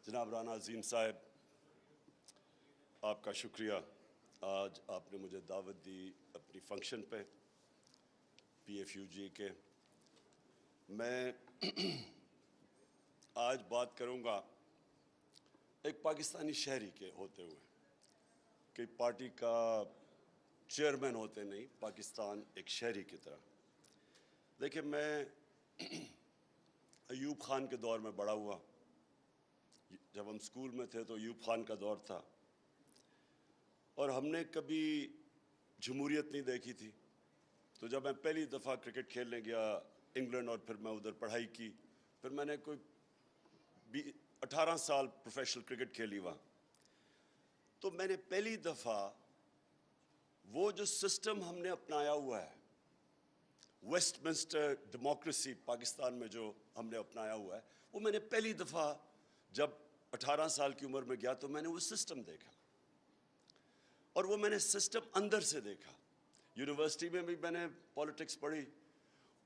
جناب رانا عظیم صاحب، آپ کا شکریہ، آج آپ نے مجھے دعوت دی اپنی فنکشن پہ PFUG کے۔ میں آج بات کروں گا ایک پاکستانی شہری کے ہوتے ہوئے، کہ پارٹی کا چیئرمین ہوتے نہیں، پاکستان ایک شہری کی طرح۔ دیکھیں، میں ایوب خان کے دور میں بڑا ہوا۔ جب ہم اسکول میں تھے تو ایوب خان کا دور تھا، اور ہم نے کبھی جمہوریت نہیں دیکھی تھی۔ تو جب میں پہلی دفعہ کرکٹ کھیلنے گیا انگلینڈ، اور پھر میں ادھر پڑھائی کی، پھر میں نے کوئی 18 سال پروفیشنل کرکٹ کھیلی وہاں، تو میں نے پہلی دفعہ وہ جو سسٹم ہم نے اپنایا ہوا ہے، ویسٹ منسٹر ڈیموکریسی پاکستان میں جو ہم نے اپنایا ہوا ہے، وہ میں نے پہلی دفعہ جب 18 سال کی عمر میں گیا تو میں نے وہ سسٹم دیکھا، اور وہ میں نے سسٹم اندر سے دیکھا۔ یونیورسٹی میں بھی میں نے پولیٹکس پڑھی،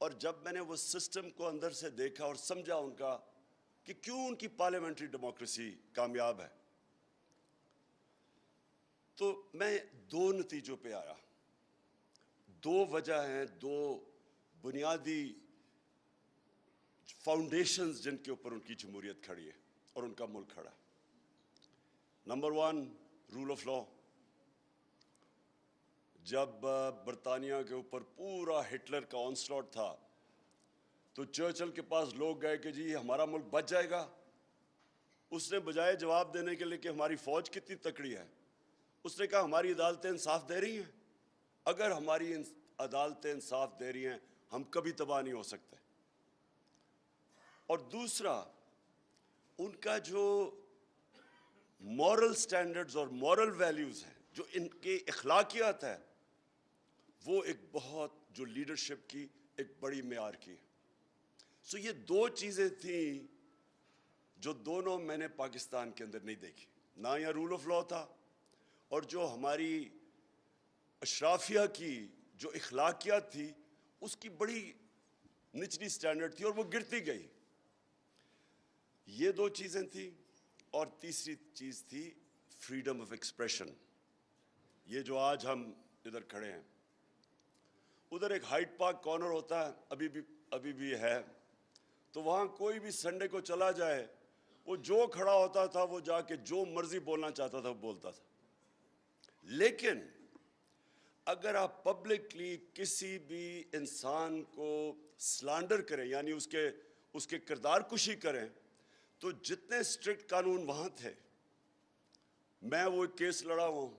اور جب میں نے وہ سسٹم کو اندر سے دیکھا اور سمجھا ان کا کہ کیوں ان کی پارلیمنٹری ڈیموکریسی کامیاب ہے، تو میں دو نتیجوں پہ آیا۔ دو وجہ ہیں، دو بنیادی فاؤنڈیشنز جن کے اوپر ان کی جمہوریت کھڑی ہے اور ان کا ملک کھڑا ہے۔ Number 1، rule of law. جب برطانیہ کے اوپر پورا ہٹلر کا آنسلاٹ تھا، تو چرچل کے پاس لوگ گئے کہ جی ہمارا ملک بچ جائے گا۔ اس نے بجائے جواب دینے کے لیے کہ ہماری فوج کتنی تکڑی ہے، اس نے کہا ہماری عدالتیں انصاف دے رہی ہیں، اگر ہماری عدالتیں انصاف دے رہی ہیں ہم کبھی تباہ نہیں ہو سکتے۔ اور دوسرا، ان کا جو مورل سٹینڈرڈز اور مورل ویلیوز ہیں، جو ان کے اخلاقیات ہے، وہ ایک بہت جو لیڈرشپ کی ایک بڑی معیار کی ہے۔ سو یہ دو چیزیں تھیں جو دونوں میں نے پاکستان کے اندر نہیں دیکھی، نہ یہ رول آف لا تھا، اور جو ہماری اشرافیہ کی جو اخلاقیات تھی اس کی بڑی نچلی سٹینڈرڈ تھی، اور وہ گرتی گئی۔ یہ دو چیزیں تھیں، اور تیسری چیز تھی فریڈم آف ایکسپریشن۔ یہ جو آج ہم ادھر کھڑے ہیں، ادھر ایک ہائیڈ پارک کارنر ہوتا ہے، ابھی بھی ہے، تو وہاں کوئی بھی سنڈے کو چلا جائے، وہ جو کھڑا ہوتا تھا وہ جا کے جو مرضی بولنا چاہتا تھا وہ بولتا تھا۔ لیکن اگر آپ پبلکلی کسی بھی انسان کو سلانڈر کریں، یعنی اس کے کردار کشی کریں، تو جتنے اسٹرکٹ قانون وہاں تھے، میں وہ ایک کیس لڑا ہوں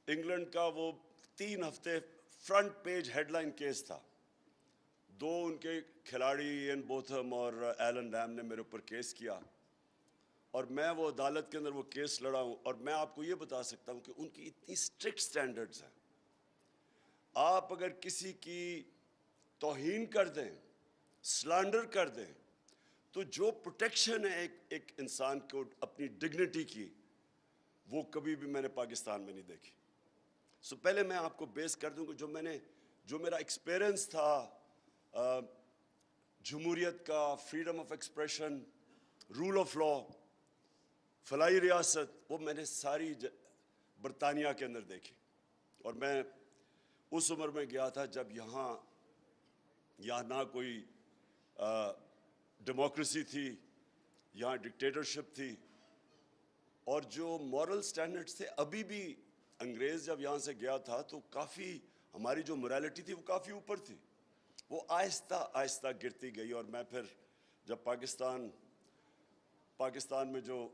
انگلینڈ کا، وہ 3 ہفتے front page headline case تھا۔ 2 ان کے کھلاڑی این بوتھم اور ایلن ریم نے میرے اوپر کیس کیا، اور میں وہ عدالت کے اندر وہ کیس لڑا ہوں، اور میں آپ کو یہ بتا سکتا ہوں کہ ان کی اتنی اسٹرکٹ سٹینڈرڈز ہیں۔ آپ اگر کسی کی توہین کر دیں، سلانڈر کر دیں، تو جو پروٹیکشن ہے ایک انسان کو اپنی ڈگنیٹی کی، وہ کبھی بھی میں نے پاکستان میں نہیں دیکھی۔ سو پہلے میں آپ کو بیس کر دوں کہ جو میرا ایکسپیرئنس تھا جمہوریت کا، freedom of expression, rule of law, فلاحی ریاست، وہ میں نے ساری برطانیہ کے اندر دیکھی۔ اور میں اس عمر میں گیا تھا جب یہاں نہ کوئی ڈیموکریسی تھی، یہاں ڈکٹیٹرشپ تھی، اور جو مورل سٹینڈرڈز تھے، ابھی بھی انگریز جب یہاں سے گیا تھا تو کافی ہماری جو موریلٹی تھی وہ کافی اوپر تھی، وہ آہستہ آہستہ گرتی گئی۔ اور میں پھر جب پاکستان میں جو،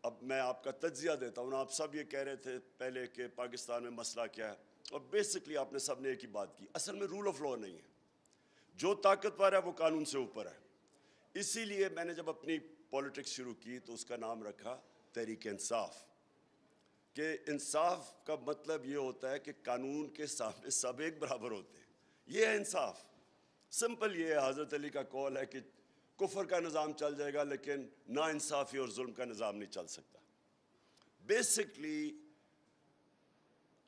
اب میں آپ کا تجزیہ دیتا ہوں، آپ سب یہ کہہ رہے تھے پہلے کہ پاکستان میں مسئلہ کیا ہے، اور بیسکلی آپ نے سب نے ایک ہی بات کی، اصل میں رول آف لا نہیں ہے۔ جو طاقتور ہے وہ قانون سے اوپر ہے۔ اسی لیے میں نے جب اپنی پولیٹکس شروع کی تو اس کا نام رکھا تحریک انصاف، کہ انصاف کا مطلب یہ ہوتا ہے کہ قانون کے سامنے سب ایک برابر ہوتے ہیں، یہ ہے انصاف۔ سمپل یہ ہے، حضرت علی کا قول ہے کہ کفر کا نظام چل جائے گا لیکن نا انصافی اور ظلم کا نظام نہیں چل سکتا۔ بیسکلی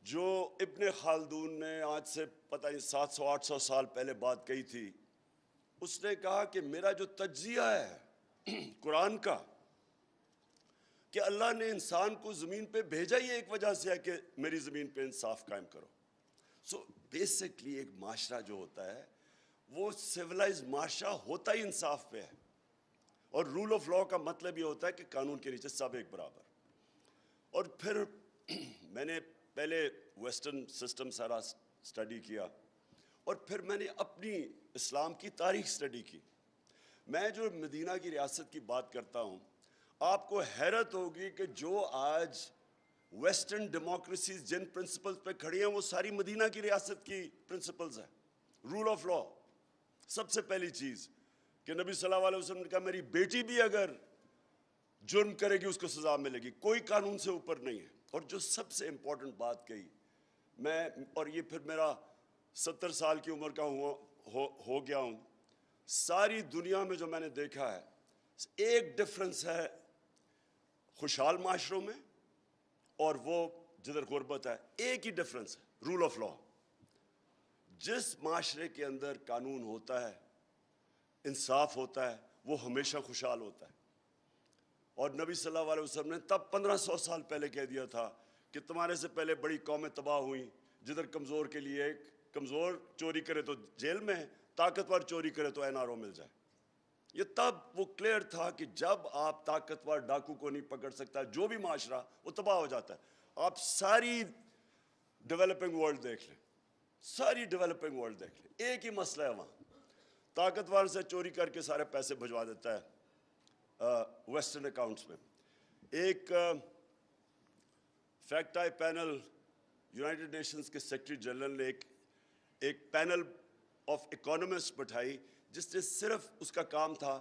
جو ابن خلدون نے آج سے پتہ نہیں 700-800 سال پہلے بات کہی تھی، اس نے کہا کہ میرا جو تجزیہ ہے قرآن کا، کہ اللہ نے انسان کو زمین پہ بھیجا ہی ایک وجہ سے ہے کہ میری زمین پہ انصاف قائم کرو. سو بیسکلی ایک معاشرہ جو ہوتا ہے وہ سویلائز معاشرہ ہوتا ہی انصاف پہ ہے. اور رول آف لاء کا مطلب یہ ہوتا ہے کہ قانون کے نیچے سب ایک برابر. اور پھر میں نے پہلے ویسٹرن سسٹم سارا اسٹڈی کیا اور پھر میں نے اپنی اسلام کی تاریخ اسٹڈی کی. میں جو مدینہ کی ریاست کی بات کرتا ہوں آپ کو حیرت ہوگی کہ جو آج ویسٹرن ڈیموکریسیز جن پرنسپلز پہ کھڑی ہیں وہ ساری مدینہ کی ریاست کی پرنسپلز ہیں. رول آف لاء سب سے پہلی چیز کہ نبی صلی اللہ علیہ وسلم نے کہا میری بیٹی بھی اگر جرم کرے گی اس کو سزا ملے گی, کوئی قانون سے اوپر نہیں ہے. اور جو سب سے امپورٹنٹ بات کہی میں, اور یہ پھر میرا 70 سال کی عمر کا ہو گیا ہوں, ساری دنیا میں جو میں نے دیکھا ہے ایک ڈفرنس ہے خوشحال معاشروں میں اور وہ جدھر غربت ہے, ایک ہی ڈفرنس ہے, رول آف لاء. جس معاشرے کے اندر قانون ہوتا ہے, انصاف ہوتا ہے, وہ ہمیشہ خوشحال ہوتا ہے. اور نبی صلی اللہ علیہ وسلم نے تب 1500 سال پہلے کہہ دیا تھا کہ تمہارے سے پہلے بڑی قومیں تباہ ہوئیں جدھر کمزور کے لیے ایک کمزور چوری کرے تو جیل میں, طاقتور چوری کرے تو NRO مل جائے. یہ تب وہ کلیئر تھا کہ جب آپ طاقتور ڈاکو کو نہیں پکڑ سکتا جو بھی معاشرہ وہ تباہ ہو جاتا ہے. آپ ساری ڈیولپنگ ورلڈ دیکھ لیں, ساری ڈیولپنگ ورلڈ دیکھ لیں, ایک ہی مسئلہ ہے وہاں, طاقتور سے چوری کر کے سارے پیسے بھجوا دیتا ہے ویسٹرن اکاؤنٹس میں. ایک fact I panel United nations کے سیکرٹری جنرل نے ایک پینل آف اکانومسٹ بٹھائی جس نے صرف اس کا کام تھا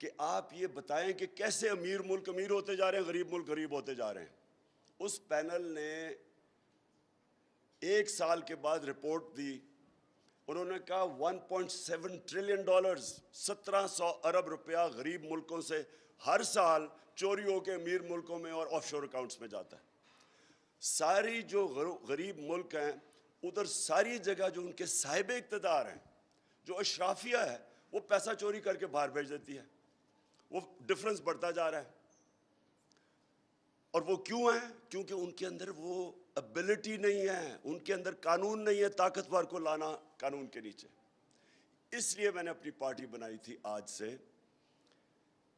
کہ آپ یہ بتائیں کہ کیسے امیر ملک امیر ہوتے جا رہے ہیں, غریب ملک غریب ہوتے جا رہے ہیں. اس پینل نے ایک سال کے بعد رپورٹ دی, انہوں نے کہا 1.7 ٹریلین ڈالرز 1700 ارب روپیہ غریب ملکوں سے ہر سال چوری ہو کے امیر ملکوں میں اور آف شور اکاؤنٹس میں جاتا ہے. ساری جو غریب ملک ہیں ادھر ساری جگہ جو ان کے صاحب اقتدار ہیں, جو اشرافیہ ہے, وہ پیسہ چوری کر کے باہر بھیج دیتی ہے. وہ ڈفرنس بڑھتا جا رہا ہے. اور وہ کیوں ہے؟ کیونکہ ان کے اندر وہ ابیلٹی نہیں ہے, ان کے اندر قانون نہیں ہے طاقتور کو لانا قانون کے نیچے. اس لیے میں نے اپنی پارٹی بنائی تھی آج سے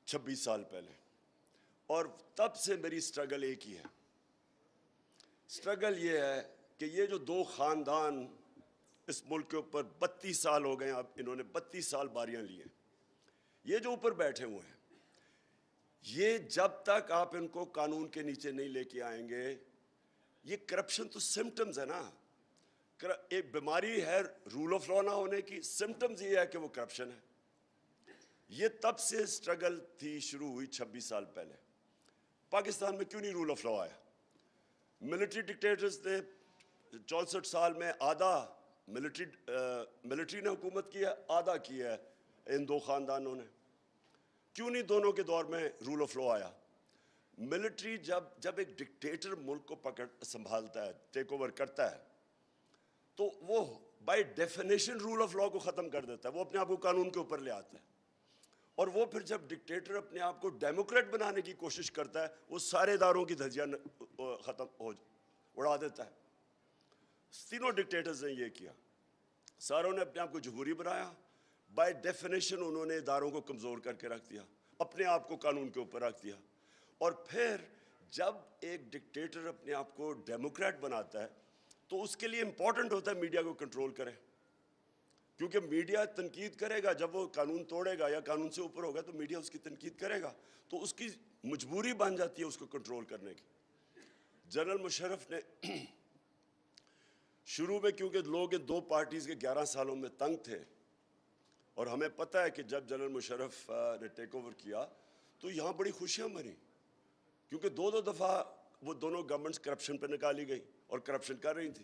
26 سال پہلے, اور تب سے میری سٹرگل ایک ہی ہے. سٹرگل یہ ہے کہ یہ جو دو خاندان اس ملک کے اوپر 32 سال ہو گئے ہیں, اب انہوں نے 32 سال باریاں لی ہیں, یہ جو اوپر بیٹھے ہوئے ہیں, یہ جب تک آپ ان کو قانون کے نیچے نہیں لے کے آئیں گے, یہ کرپشن تو سمٹمز ہے نا, ایک بیماری ہے رول آف لاء نہ ہونے کی, سمٹمز یہ ہے کہ وہ کرپشن ہے. یہ تب سے سٹرگل تھی شروع ہوئی 26 سال پہلے. پاکستان میں کیوں نہیں رول آف لاء آیا؟ ملٹری ڈکٹیٹرز نے 64 سال میں آدھا ملٹری نے حکومت کی ہے, آدھا کی ہے ان دو خاندانوں نے. کیوں نہیں دونوں کے دور میں رول آف لاء آیا؟ ملٹری جب ایک ڈکٹیٹر ملک کو سنبھالتا ہے, ٹیک اوور کرتا ہے, تو وہ by definition rule of law کو ختم کر دیتا ہے, وہ اپنے آپ کو قانون کے اوپر لے آتا ہے. اور وہ پھر جب ڈکٹیٹر اپنے آپ کو ڈیموکریٹ بنانے کی کوشش کرتا ہے, وہ سارے اداروں کی دھجیاں اڑا دیتا ہے. تینوں ڈکٹیٹرز نے یہ کیا, ساروں نے اپنے آپ کو جمہوری بنایا, بائی ڈیفینیشن انہوں نے اداروں کو کمزور کر کے رکھ دیا, اپنے آپ کو قانون کے اوپر رکھ دیا. اور پھر جب ایک ڈکٹیٹر اپنے آپ کو ڈیموکریٹ بناتا ہے تو اس کے لیے امپورٹنٹ ہوتا ہے میڈیا کو کنٹرول کرے, کیونکہ میڈیا تنقید کرے گا. جب وہ قانون توڑے گا یا قانون سے اوپر ہوگا تو میڈیا اس کی تنقید کرے گا, تو اس کی مجبوری بن جاتی ہے اس کو کنٹرول کرنے کی. جنرل مشرف نے شروع میں, کیونکہ لوگ دو پارٹیز کے 11 سالوں میں تنگ تھے, اور ہمیں پتہ ہے کہ جب جنرل مشرف نے ٹیک اوور کیا تو یہاں بڑی خوشیاں بنی, کیونکہ دو دفعہ وہ دونوں گورنمنٹس کرپشن پہ نکالی گئی اور کرپشن کر رہی تھی.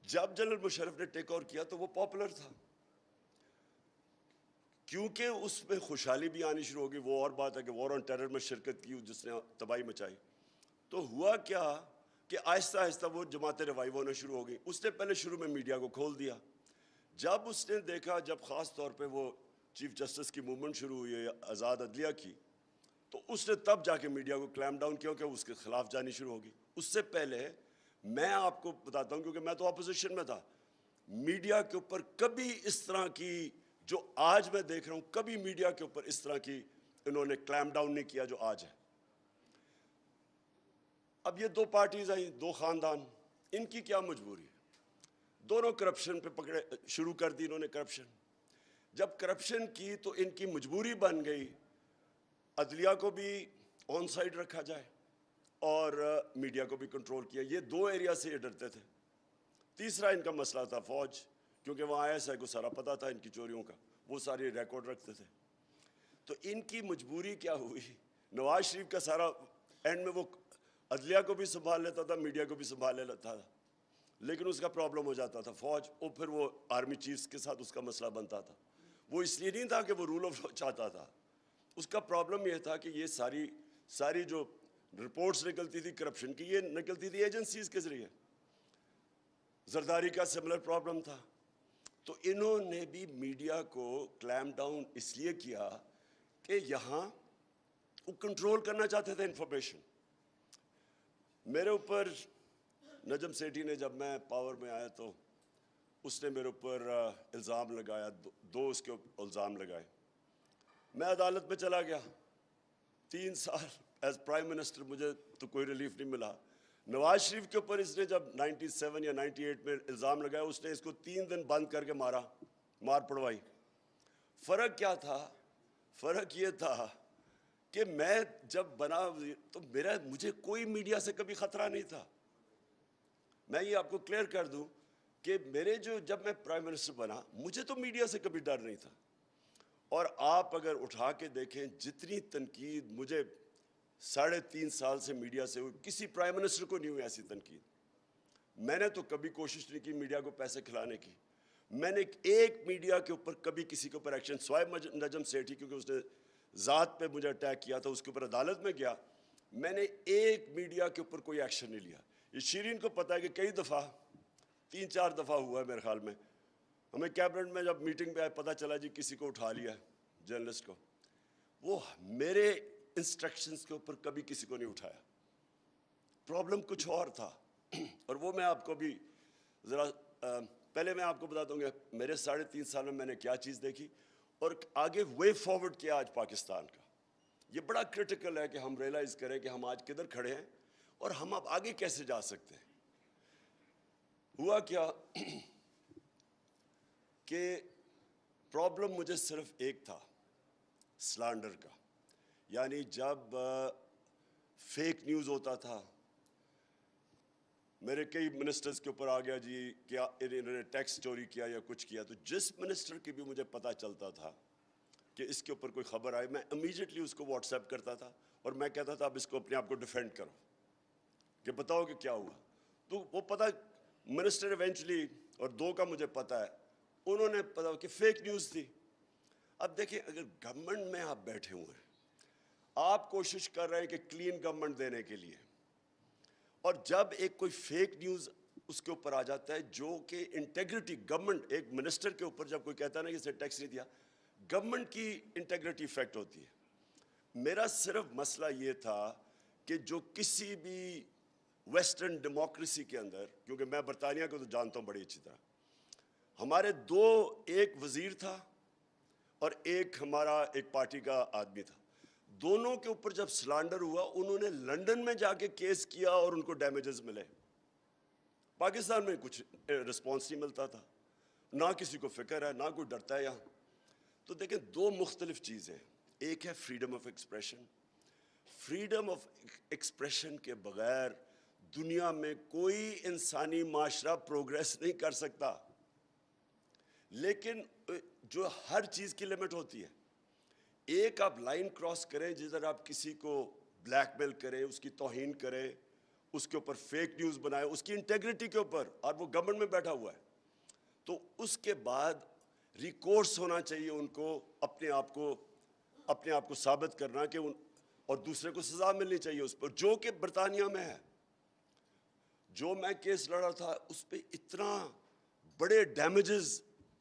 جب جنرل مشرف نے ٹیک اوور کیا تو وہ پاپولر تھا, کیونکہ اس میں خوشحالی بھی آنی شروع ہوگی. وہ اور بات ہے کہ وار آن ٹیرر میں شرکت کی جس نے تباہی مچائی. تو ہوا کیا کہ آہستہ آہستہ وہ جماعتیں ریوائیو ہونا شروع ہو گئی. اس نے پہلے شروع میں میڈیا کو کھول دیا. جب اس نے دیکھا, جب خاص طور پہ وہ چیف جسٹس کی موومنٹ شروع ہوئی ہے آزاد عدلیہ کی, تو اس نے تب جا کے میڈیا کو کلیم ڈاؤن کیا کہ اس کے خلاف جانی شروع ہوگی. اس سے پہلے میں آپ کو بتاتا ہوں, کیونکہ میں تو اپوزیشن میں تھا, میڈیا کے اوپر کبھی اس طرح کی جو آج میں دیکھ رہا ہوں, کبھی میڈیا کے اوپر اس طرح کی انہوں نے کلیم ڈاؤن نہیں کیا جو آج ہے. اب یہ دو پارٹیز آئیں, دو خاندان, ان کی کیا مجبوری ہے؟ دونوں کرپشن پہ پکڑے شروع کر دی انہوں نے کرپشن. جب کرپشن کی تو ان کی مجبوری بن گئی عدلیہ کو بھی آن سائڈ رکھا جائے اور میڈیا کو بھی کنٹرول کیا. یہ دو ایریا سے یہ ڈرتے تھے. تیسرا ان کا مسئلہ تھا فوج, کیونکہ وہاں ISI کو سارا پتہ تھا ان کی چوریوں کا, وہ ساری ریکارڈ رکھتے تھے. تو ان کی مجبوری کیا ہوئی, نواز شریف کا سارا اینڈ میں وہ عدلیہ کو بھی سنبھال لیتا تھا, میڈیا کو بھی سنبھال لیتا تھا, لیکن اس کا پرابلم ہو جاتا تھا فوج, اور پھر وہ آرمی چیفز کے ساتھ اس کا مسئلہ بنتا تھا. وہ اس لیے نہیں تھا کہ وہ رول آف لا چاہتا تھا, اس کا پرابلم یہ تھا کہ یہ ساری جو رپورٹس نکلتی تھی کرپشن کی, یہ نکلتی تھی ایجنسیز کے ذریعے. زرداری کا سملر پرابلم تھا. تو انہوں نے بھی میڈیا کو کلیم ڈاؤن اس لیے کیا کہ یہاں وہ کنٹرول کرنا چاہتے تھے انفارمیشن. میرے اوپر نجم سیٹھی نے, جب میں پاور میں آیا تو اس نے میرے اوپر الزام لگایا, دو اس کے الزام لگائے. میں عدالت میں چلا گیا, 3 سال ایز پرائم منسٹر مجھے تو کوئی ریلیف نہیں ملا. نواز شریف کے اوپر اس نے جب 97 یا 98 میں الزام لگایا, اس نے اس کو 3 دن بند کر کے مار پڑوائی. فرق کیا تھا؟ فرق یہ تھا کہ میں جب بنا تو مجھے کوئی میڈیا سے کبھی خطرہ نہیں تھا. میں یہ آپ کو کلیئر کر دوں کہ جب میں پرائم منسٹر بنا, مجھے تو میڈیا سے کبھی ڈر نہیں تھا. اور آپ اگر اٹھا کے دیکھیں جتنی تنقید مجھے 3.5 سال سے میڈیا سے ہوئی, کسی پرائم منسٹر کو نہیں ہوئی ایسی تنقید. میں نے تو کبھی کوشش نہیں کی میڈیا کو پیسے کھلانے کی. میں نے ایک میڈیا کے اوپر کبھی کسی کے اوپر ایکشن, سوائے نجم سیٹھی کیونکہ اس نے ذات پہ مجھے اٹیک کیا تھا, اس کے اوپر عدالت میں گیا, میں نے ایک میڈیا کے اوپر کوئی ایکشن نہیں لیا. یہ شیرین کو پتہ ہے کہ کئی دفعہ 3-4 دفعہ ہوا ہے میرے خیال میں, ہمیں کیبنٹ میں جب میٹنگ پہ آئے پتہ چلا جی کسی کو اٹھا لیا ہے جرنلسٹ کو, وہ میرے انسٹرکشنز کے اوپر کبھی کسی کو نہیں اٹھایا. پرابلم کچھ اور تھا, اور وہ میں آپ کو بھی ذرا پہلے میں آپ کو بتاتا ہوں کہ میرے 3.5 سال میں نے کیا چیز دیکھی اور آگے وے فارورڈ کیا آج پاکستان کا. یہ بڑا کرٹیکل ہے کہ ہم ریئلائز کریں کہ ہم آج کدھر کھڑے ہیں اور ہم اب آگے کیسے جا سکتے ہیں. ہوا کیا کہ پرابلم مجھے صرف ایک تھا, سلانڈر کا. یعنی جب فیک نیوز ہوتا تھا, میرے کئی منسٹرز کے اوپر آ گیا جی کیا انہوں نے ٹیکس چوری کیا یا کچھ کیا, تو جس منسٹر کی بھی مجھے پتہ چلتا تھا کہ اس کے اوپر کوئی خبر آئی, میں امیجیٹلی اس کو واٹس ایپ کرتا تھا اور میں کہتا تھا اب اس کو اپنے آپ کو ڈیفینڈ کرو کہ بتاؤ کہ کیا ہوا. تو وہ پتہ منسٹر ایونچولی, اور 2 کا مجھے پتہ ہے, انہوں نے پتہ کہ فیک نیوز تھی. اب دیکھیں اگر گورنمنٹ میں آپ بیٹھے ہوئے ہیں, آپ کوشش کر رہے ہیں کہ کلین گورنمنٹ دینے کے لیے, اور جب ایک کوئی فیک نیوز اس کے اوپر آ جاتا ہے جو کہ انٹیگریٹی گورنمنٹ, ایک منسٹر کے اوپر جب کوئی کہتا ہے نا کہ اس نے ٹیکس نہیں دیا, گورنمنٹ کی انٹیگریٹی افیکٹ ہوتی ہے. میرا صرف مسئلہ یہ تھا کہ جو کسی بھی ویسٹرن ڈیموکریسی کے اندر, کیونکہ میں برطانیہ کو تو جانتا ہوں بڑی اچھی طرح, ہمارے 2 ایک وزیر تھا اور ایک ہمارا ایک پارٹی کا آدمی تھا, دونوں کے اوپر جب سلانڈر ہوا انہوں نے لنڈن میں جا کے کیس کیا اور ان کو ڈیمیجز ملے. پاکستان میں کچھ رسپانس نہیں ملتا تھا, نہ کسی کو فکر ہے, نہ کوئی ڈرتا ہے یہاں. تو دیکھیں 2 مختلف چیزیں, ایک ہے freedom of expression. Freedom of expression کے بغیر دنیا میں کوئی انسانی معاشرہ پروگریس نہیں کر سکتا. لیکن جو ہر چیز کی لمٹ ہوتی ہے, ایک آپ لائن کراس کریں جدھر آپ کسی کو بلیک میل کریں, اس کی توہین کریں, اس کے اوپر فیک نیوز بنائیں, اس کی انٹیگریٹی کے اوپر, اور وہ گورنمنٹ میں بیٹھا ہوا ہے, تو اس کے بعد ریکورس ہونا چاہیے ان کو اپنے آپ کو ثابت کرنا کہ اور دوسرے کو سزا ملنی چاہیے اس پر, جو کہ برطانیہ میں ہے. جو میں کیس لڑا تھا اس پہ اتنا بڑے ڈیمیجز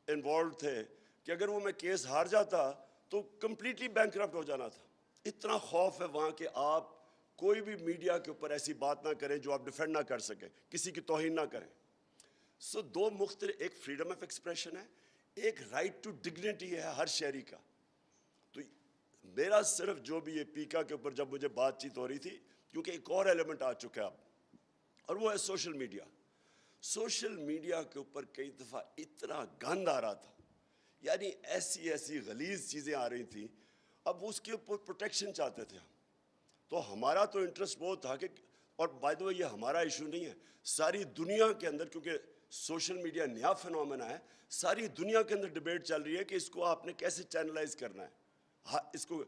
انوالوڈ تھے کہ اگر وہ میں کیس ہار جاتا تو کمپلیٹلی بینکرپٹ ہو جانا تھا. اتنا خوف ہے وہاں کہ آپ کوئی بھی میڈیا کے اوپر ایسی بات نہ کریں جو آپ ڈیفینڈ نہ کر سکیں, کسی کی توہین نہ کریں. سو دو مختلف, ایک فریڈم آف ایکسپریشن ہے, ایک رائٹ ٹو ڈگنیٹی ہے ہر شہری کا. تو میرا صرف جو بھی یہ پیکا کے اوپر جب مجھے بات چیت ہو رہی تھی, کیونکہ ایک اور ایلیمنٹ آ چکا ہے اب, اور وہ ہے سوشل میڈیا. سوشل میڈیا کے اوپر کئی دفعہ اتنا گند آ رہا تھا, یعنی ایسی غلیظ چیزیں آ رہی تھیں, اب اس کے اوپر پروٹیکشن چاہتے تھے ہم. تو ہمارا تو انٹرسٹ وہ تھا کہ, اور بائی دا وے یہ ہمارا ایشو نہیں ہے, ساری دنیا کے اندر, کیونکہ سوشل میڈیا نیا فنومینا ہے, ساری دنیا کے اندر ڈیبیٹ چل رہی ہے کہ اس کو آپ نے کیسے چینلائز کرنا ہے. ہاں, اس کو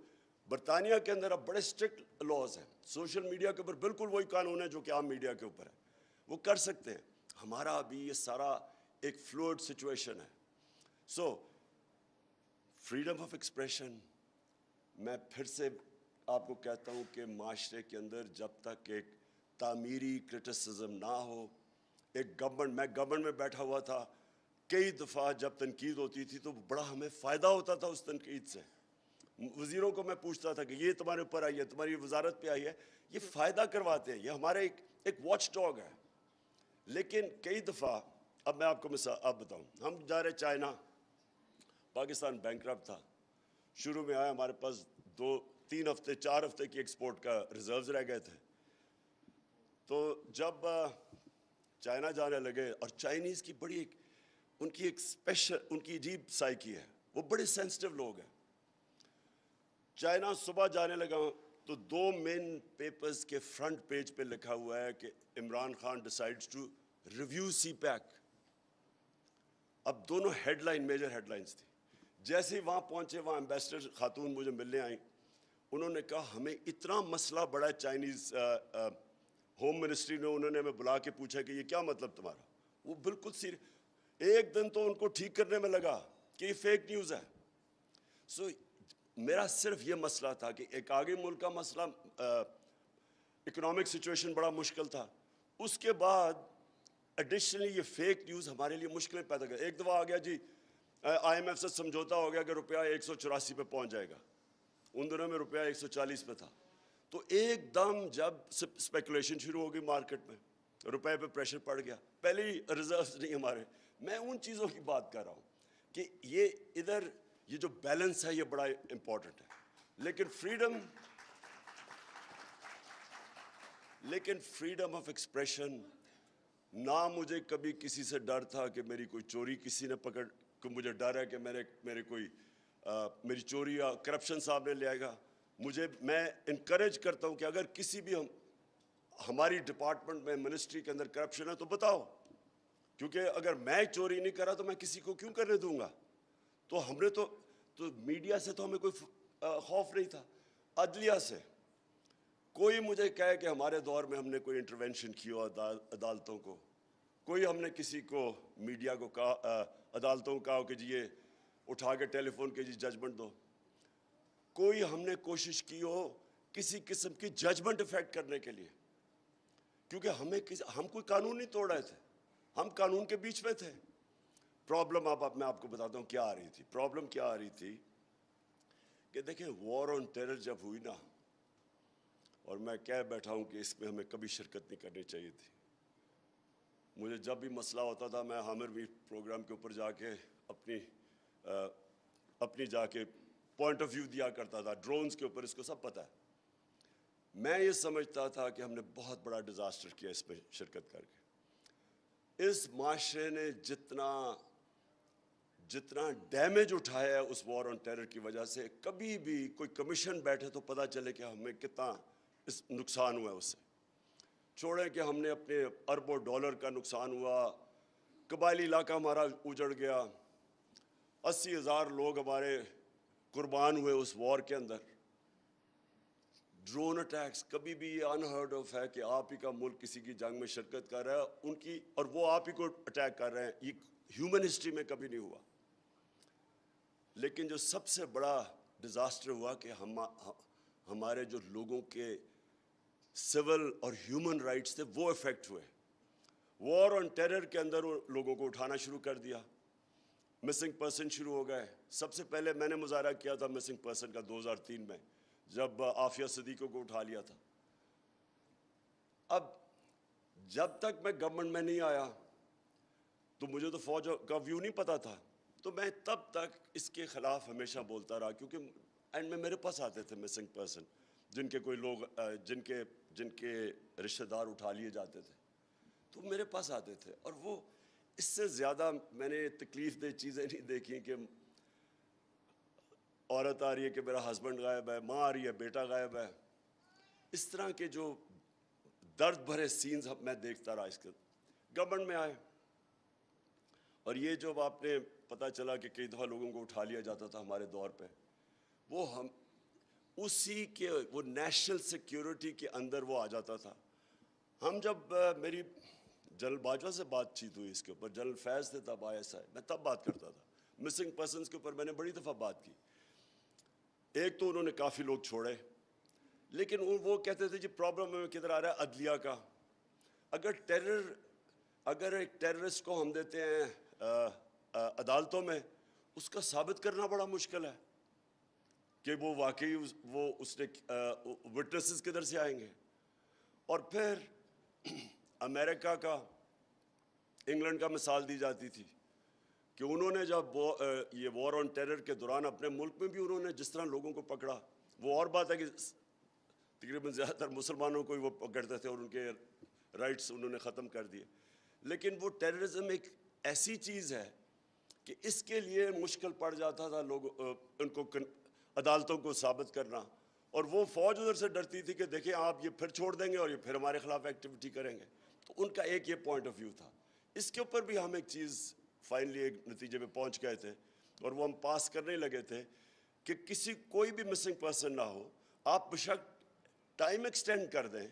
برطانیہ کے اندر اب بڑے اسٹرکٹ لاز ہیں, سوشل میڈیا کے اوپر بالکل وہی قانون ہے جو کہ عام میڈیا کے اوپر ہے, وہ کر سکتے ہیں. ہمارا ابھی یہ سارا ایک فلوئڈ سچویشن ہے. سو فریڈم آف ایکسپریشن, میں پھر سے آپ کو کہتا ہوں کہ معاشرے کے اندر جب تک ایک تعمیری کرٹیسزم نہ ہو, ایک میں گورنمنٹ میں بیٹھا ہوا تھا, کئی دفعہ جب تنقید ہوتی تھی تو بڑا ہمیں فائدہ ہوتا تھا اس تنقید سے. وزیروں کو میں پوچھتا تھا کہ یہ تمہارے اوپر آئی ہے, تمہاری وزارت پہ آئی ہے, یہ فائدہ کرواتے ہیں, یہ ہمارے ایک واچ ڈاگ ہے. لیکن کئی دفعہ, اب میں آپ کو اب بتاؤں, ہم جا رہے چائنا, پاکستان بینکرپٹ تھا, شروع میں آیا, ہمارے پاس 2-3 ہفتے 4 ہفتے کی ایکسپورٹ کا ریزروز رہ گئے تھے. تو جب چائنا جانے لگے, اور چائنیز کی بڑی ان کی ایک اسپیشل, ان کی عجیب سائیکی ہے, وہ بڑے سینسٹیو لوگ ہیں. چائنا صبح جانے لگا تو 2 مین پیپرز کے فرنٹ پیج پہ لکھا ہوا ہے کہ Imran Khan decides to review CPEC. اب دونوں headline, major headlines تھی. جیسے ہی وہاں پہنچے, وہاں ایمبیسڈر خاتون مجھے ملنے آئیں, انہوں نے کہا ہمیں اتنا مسئلہ بڑا ہے. چائنیز ہوم منسٹری نے, انہوں نے ہمیں بلا کے پوچھا کہ یہ کیا مطلب تمہارا. وہ بالکل ایک دن تو ان کو ٹھیک کرنے میں لگا کہ یہ فیک نیوز ہے. سو میرا صرف یہ مسئلہ تھا کہ ایک آگے ملک کا مسئلہ, اکنامک سچویشن بڑا مشکل تھا, اس کے بعد ایڈیشنلی یہ فیک نیوز ہمارے لیے مشکلیں پیدا کر. ایک دفعہ آ گیا جی IMF سے سمجھوتا ہو گیا کہ روپیہ 184 پہ پہنچ جائے گا, ان دنوں میں روپیہ 140 پہ تھا. تو ایک دم جب اسپیکولیشن شروع ہو گئی مارکیٹ میں, روپے پہ پریشر پڑ گیا. پہلے ہی ریزروز نہیں ہمارے. میں ان چیزوں کی بات کر رہا ہوں کہ یہ ادھر یہ جو بیلنس ہے یہ بڑا امپورٹنٹ ہے. لیکن فریڈم آف ایکسپریشن, نہ مجھے کبھی کسی سے ڈر تھا کہ میری کوئی چوری کسی نے پکڑ, کہ مجھے ڈر ہے کہ میرے کوئی میری چوری یا کرپشن سامنے لے آئے گا. میں انکریج کرتا ہوں کہ اگر کسی بھی ہماری ڈپارٹمنٹ میں, منسٹری کے اندر کرپشن ہے تو بتاؤ, کیونکہ اگر میں چوری نہیں کر رہا تو میں کسی کو کیوں کرنے دوں گا. تو ہم نے تو میڈیا سے تو ہمیں کوئی خوف نہیں تھا. عدلیہ سے کوئی مجھے کہے کہ ہمارے دور میں ہم نے کوئی انٹروینشن کی ہو عدالتوں کو, کوئی ہم نے کسی کو میڈیا کو کہا, عدالتوں کو کہا کہ جی یہ اٹھا کے ٹیلی فون کے جی ججمنٹ دو, کوئی ہم نے کوشش کی ہو کسی قسم کی ججمنٹ افیکٹ کرنے کے لیے, کیونکہ ہم کوئی قانون نہیں توڑ رہے تھے, ہم قانون کے بیچ میں تھے. پرابلم اب میں آپ کو بتاتا ہوں کیا آ رہی تھی. پرابلم کیا آ رہی تھی کہ دیکھیں وار آن ٹیرر جب ہوئی نا, اور میں کہہ بیٹھا ہوں کہ اس میں ہمیں کبھی شرکت نہیں کرنی چاہیے تھی. مجھے جب بھی مسئلہ ہوتا تھا میں حامر بھی پروگرام کے اوپر جا کے اپنی جا کے پوائنٹ آف ویو دیا کرتا تھا, ڈرونز کے اوپر, اس کو سب پتہ ہے. میں یہ سمجھتا تھا کہ ہم نے بہت بڑا ڈیزاسٹر کیا اس میں شرکت کر کے. اس معاشرے نے جتنا ڈیمیج اٹھایا ہے اس وار آن ٹیرر کی وجہ سے, کبھی بھی کوئی کمیشن بیٹھے تو پتہ چلے کہ ہمیں کتنا نقصان ہوا ہے اس سے. چھوڑیں کہ ہم نے اپنے اربوں ڈالر کا نقصان ہوا, قبائلی علاقہ ہمارا اجڑ گیا, 80,000 لوگ ہمارے قربان ہوئے اس وار کے اندر. ڈرون اٹیکس, کبھی بھی یہ انہرڈ آف ہے کہ آپ ہی کا ملک کسی کی جنگ میں شرکت کر رہا ہے ان کی, اور وہ آپ ہی کو اٹیک کر رہے ہیں. یہ ہیومن ہسٹری میں کبھی نہیں ہوا. لیکن جو سب سے بڑا ڈیزاسٹر ہوا کہ ہمارے جو لوگوں کے سول اور ہیومن رائٹس تھے وہ افیکٹ ہوئے. وار آن ٹیرر کے اندر لوگوں کو اٹھانا شروع کر دیا, مسنگ پرسن شروع ہو گئے. سب سے پہلے میں نے مظاہرہ کیا تھا مسنگ پرسن کا 2003 میں, جب عافیہ صدیقوں کو اٹھا لیا تھا. اب جب تک میں گورنمنٹ میں نہیں آیا تو مجھے تو فوج کا ویو نہیں پتا تھا, تو میں تب تک اس کے خلاف ہمیشہ بولتا رہا, کیونکہ اینڈ میں میرے پاس آتے تھے مسنگ پرسن جن کے کوئی لوگ جن کے رشتہ دار اٹھا لیے جاتے تھے, تو میرے پاس آتے تھے. اور وہ اس سے زیادہ میں نے تکلیف دہ چیزیں نہیں دیکھیں کہ عورت آ رہی ہے کہ میرا ہسبینڈ غائب ہے, ماں آ رہی ہے بیٹا غائب ہے. اس طرح کے جو درد بھرے سینز میں دیکھتا رہا. اس کے گورنمنٹ میں آئے, اور یہ جو آپ نے پتہ چلا کہ کئی دفعہ لوگوں کو اٹھا لیا جاتا تھا ہمارے دور پہ, وہ ہم اسی کے وہ نیشنل سیکیورٹی کے اندر وہ آ جاتا تھا. ہم جب میری جنرل باجوہ سے بات چیت ہوئی اس کے اوپر, جنرل فیض تھے تب ISI, میں تب بات کرتا تھا. مسنگ پرسنس کے اوپر میں نے بڑی دفعہ بات کی. ایک تو انہوں نے کافی لوگ چھوڑے, لیکن وہ کہتے تھے جی پرابلم ہمیں کدھر آ رہا ہے, عدلیہ کا. اگر ایک ٹیررسٹ کو ہم دیتے ہیں عدالتوں میں, اس کا ثابت کرنا بڑا مشکل ہے کہ وہ واقعی وہ اس نے وٹنسز کدھر سے آئیں گے. اور پھر امریکہ کا, انگلینڈ کا مثال دی جاتی تھی کہ انہوں نے جب یہ وار آن ٹیرر کے دوران اپنے ملک میں بھی انہوں نے جس طرح لوگوں کو پکڑا, وہ اور بات ہے کہ تقریباً زیادہ تر مسلمانوں کو ہی وہ پکڑتے تھے اور ان کے رائٹس انہوں نے ختم کر دیے. لیکن وہ ٹیررزم ایک ایسی چیز ہے کہ اس کے لیے مشکل پڑ جاتا تھا ان کو عدالتوں کو ثابت کرنا. اور وہ فوج ادھر سے ڈرتی تھی کہ دیکھیں آپ یہ پھر چھوڑ دیں گے اور یہ پھر ہمارے خلاف ایکٹیویٹی کریں گے. تو ان کا ایک یہ پوائنٹ آف ویو تھا. اس کے اوپر بھی ہم ایک چیز فائنلی ایک نتیجے پہ پہنچ گئے تھے, اور وہ ہم پاس کرنے لگے تھے کہ کوئی بھی مسنگ پرسن نہ ہو, آپ بشک ٹائم ایکسٹینڈ کر دیں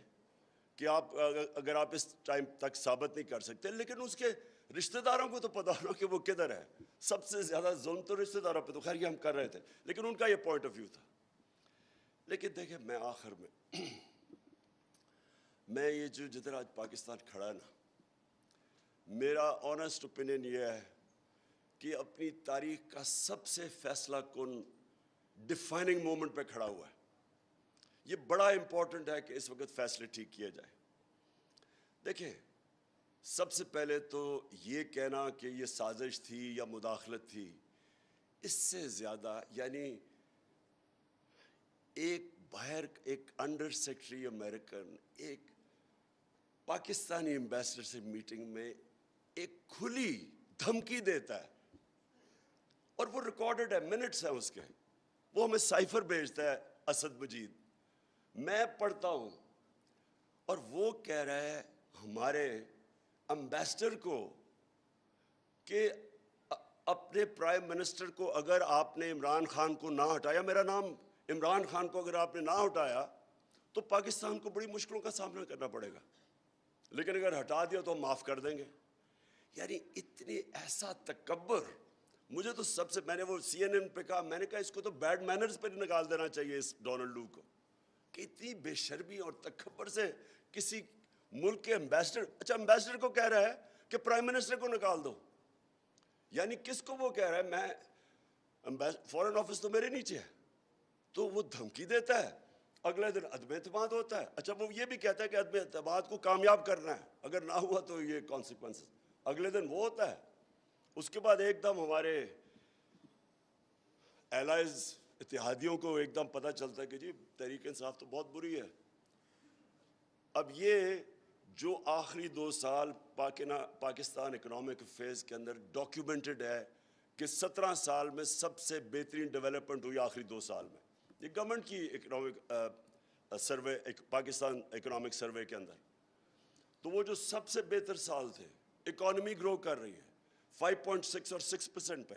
کہ آپ اگر آپ اس ٹائم تک ثابت نہیں کر سکتے, لیکن اس کے رشتہ داروں کو تو پتا ہونا کہ وہ کدھر ہے. سب سے زیادہ ظلم تو رشتہ داروں پہ, تو خیر یہ ہم کر رہے تھے, لیکن ان کا یہ پوائنٹ آف ویو تھا. لیکن دیکھیں میں آخر میں یہ جو جدھر آج پاکستان کھڑا ہے نا, میرا آنیسٹ اوپینین یہ ہے کہ اپنی تاریخ کا سب سے فیصلہ کن ڈیفائننگ مومنٹ پہ کھڑا ہوا ہے. یہ بڑا امپورٹنٹ ہے کہ اس وقت فیصلے ٹھیک کیے جائیں. دیکھیں سب سے پہلے تو یہ کہنا کہ یہ سازش تھی یا مداخلت تھی, اس سے زیادہ یعنی ایک باہر ایک انڈر سیکرٹری امریکن ایک پاکستانی ایمبیسڈر سے میٹنگ میں ایک کھلی دھمکی دیتا ہے, اور وہ ریکارڈڈ ہے, منٹس ہیں اس کے, وہ ہمیں سائفر بھیجتا ہے اسد مجید, میں پڑھتا ہوں, اور وہ کہہ رہا ہے ہمارے امبیسڈر کو کہ اپنے پرائم منسٹر کو اگر آپ نے عمران خان کو نہ ہٹایا, میرا نام عمران خان کو اگر آپ نے نہ ہٹایا تو پاکستان کو بڑی مشکلوں کا سامنا کرنا پڑے گا, لیکن اگر ہٹا دیا تو ہم معاف کر دیں گے. یعنی اتنی ایسا تکبر, مجھے تو سب سے, میں نے وہ CNN پہ کہا, میں نے کہا اس کو تو بیڈ مینرز پہ نکال دینا چاہیے اس ڈونلڈ لو کو, کہ اتنی بے شرمی اور تکبر سے کسی ملک کے امبیسڈر, اچھا امبیسڈر کو کہہ رہا ہے کہ پرائم منسٹر کو نکال دو. یعنی کس کو وہ کہہ رہا ہے, میں فورن آفس تو میرے نیچے ہے, تو وہ دھمکی دیتا ہے. اگلے دن عدم اعتماد ہوتا ہے. اچھا وہ یہ بھی کہتا ہے کہ عدم اعتماد کو کامیاب کرنا ہے, اگر نہ ہوا تو یہ کانسیکوینسز. اگلے دن وہ ہوتا ہے. اس کے بعد ایک دم ہمارے ایلائز اتحادیوں کو ایک دم پتہ چلتا ہے کہ جی تحریک انصاف تو بہت بری ہے. اب یہ جو آخری 2 سال پاکستان اکنامک فیز کے اندر ڈاکیومنٹڈ ہے کہ 17 سال میں سب سے بہترین ڈیولپمنٹ ہوئی آخری 2 سال میں, یہ گورنمنٹ کی economic survey, Pakistan economic survey کے اندر, تو وہ جو سب سے بہتر سال تھے, اکانومی گرو کر رہی ہے 5.6 اور 6% پہ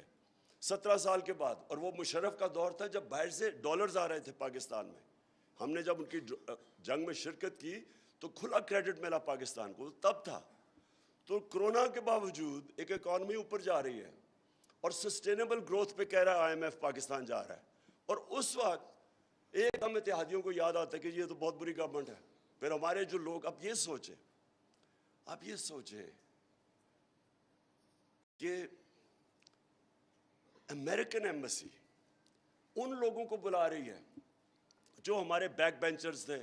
17 سال کے بعد. اور وہ مشرف کا دور تھا جب باہر سے ڈالرز آ رہے تھے پاکستان میں. ہم نے جب ان کی جنگ میں شرکت کی تو کھلا کریڈٹ ملا پاکستان کو, تب تھا. تو کرونا کے باوجود ایک اکانومی اوپر جا رہی ہے, اور سسٹینیبل گروتھ پہ کہہ رہا ہے IMF پاکستان جا رہا ہے. اور اس وقت ایک ہم اتحادیوں کو یاد آتا ہے کہ یہ تو بہت بری گورنمنٹ ہے. پھر ہمارے جو لوگ, اب یہ سوچیں کہ امریکن ایمبیسی ان لوگوں کو بلا رہی ہے جو ہمارے بیک بینچرز تھے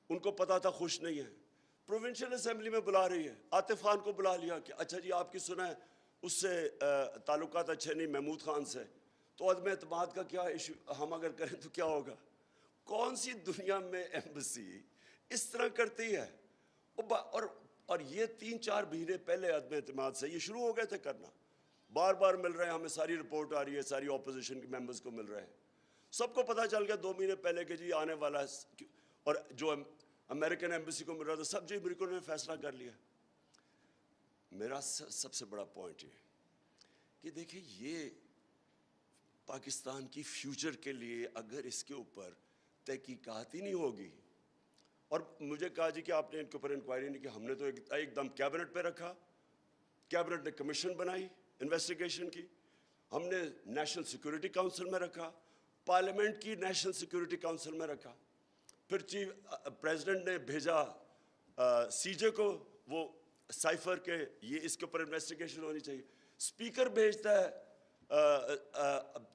ان کو پتا تھا خوش نہیں ہے. پروونشل اسمبلی میں بلا رہی ہے, عاطف خان کو بلا لیا کہ اچھا جی آپ کی سنا ہے اس سے تعلقات اچھے نہیں محمود خان سے, تو عدم اعتماد کا کیا ایشو, ہم اگر کریں تو کیا ہوگا. کون سی دنیا میں ایمبیسی اس طرح کرتی ہے؟ اور یہ 3-4 مہینے پہلے عدم اعتماد سے یہ شروع ہو گئے تھے کرنا. بار بار مل رہے ہیں ہمیں, ساری رپورٹ آ رہی ہے, ساری اپوزیشن کے ممبرز کو مل رہے ہیں, سب کو پتہ چل گیا 2 مہینے پہلے کہ جی آنے والا ہے. اور جو امریکن ایمبیسی کو مل رہا تھا سب جی امریکن نے فیصلہ کر لیا. میرا سب سے بڑا پوائنٹ یہ کہ دیکھیں یہ پاکستان کی فیوچر کے لیے اگر اس کے اوپر تحقیقات ہی نہیں ہوگی, اور مجھے کہا جی کہ آپ نے ان کے اوپر انکوائری نہیں کی, ہم نے تو ایک دم کیبنٹ پہ رکھا, کیبنٹ نے کمیشن بنائی انویسٹیگیشن کی, ہم نے نیشنل سیکورٹی کونسل میں رکھا, پارلیمنٹ کی نیشنل سیکورٹی کونسل میں رکھا, پھر پریزیڈنٹ نے بھیجا سی جے کو وہ سائفر کے یہ اس کے اوپر انویسٹیگیشن ہونی چاہیے, اسپیکر بھیجتا ہے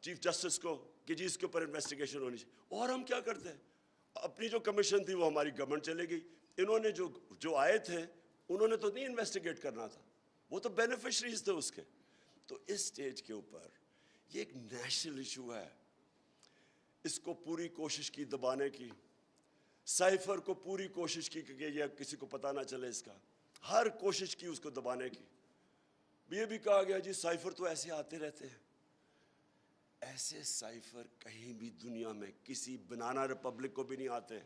چیف جسٹس کو کہ جی اس کے اوپر انویسٹیگیشن ہونی چاہیے. اور ہم کیا کرتے ہیں, اپنی جو کمیشن تھی وہ ہماری گورنمنٹ چلے گئی, انہوں نے جو آئے تھے انہوں نے تو نہیں انویسٹیگیٹ کرنا تھا, وہ تو بینیفیشریز تھے اس کے. تو اس سٹیج کے اوپر یہ ایک نیشنل ایشو ہے, اس کو پوری کوشش کی دبانے کی, سائفر کو پوری کوشش کی کہ یہ کسی کو پتہ نہ چلے, اس کا ہر کوشش کی اس کو دبانے کی. یہ بھی کہا گیا جی سائفر تو ایسے آتے رہتے ہیں. ایسے سائفر کہیں بھی دنیا میں کسی بنانا ریپبلک کو بھی نہیں آتے.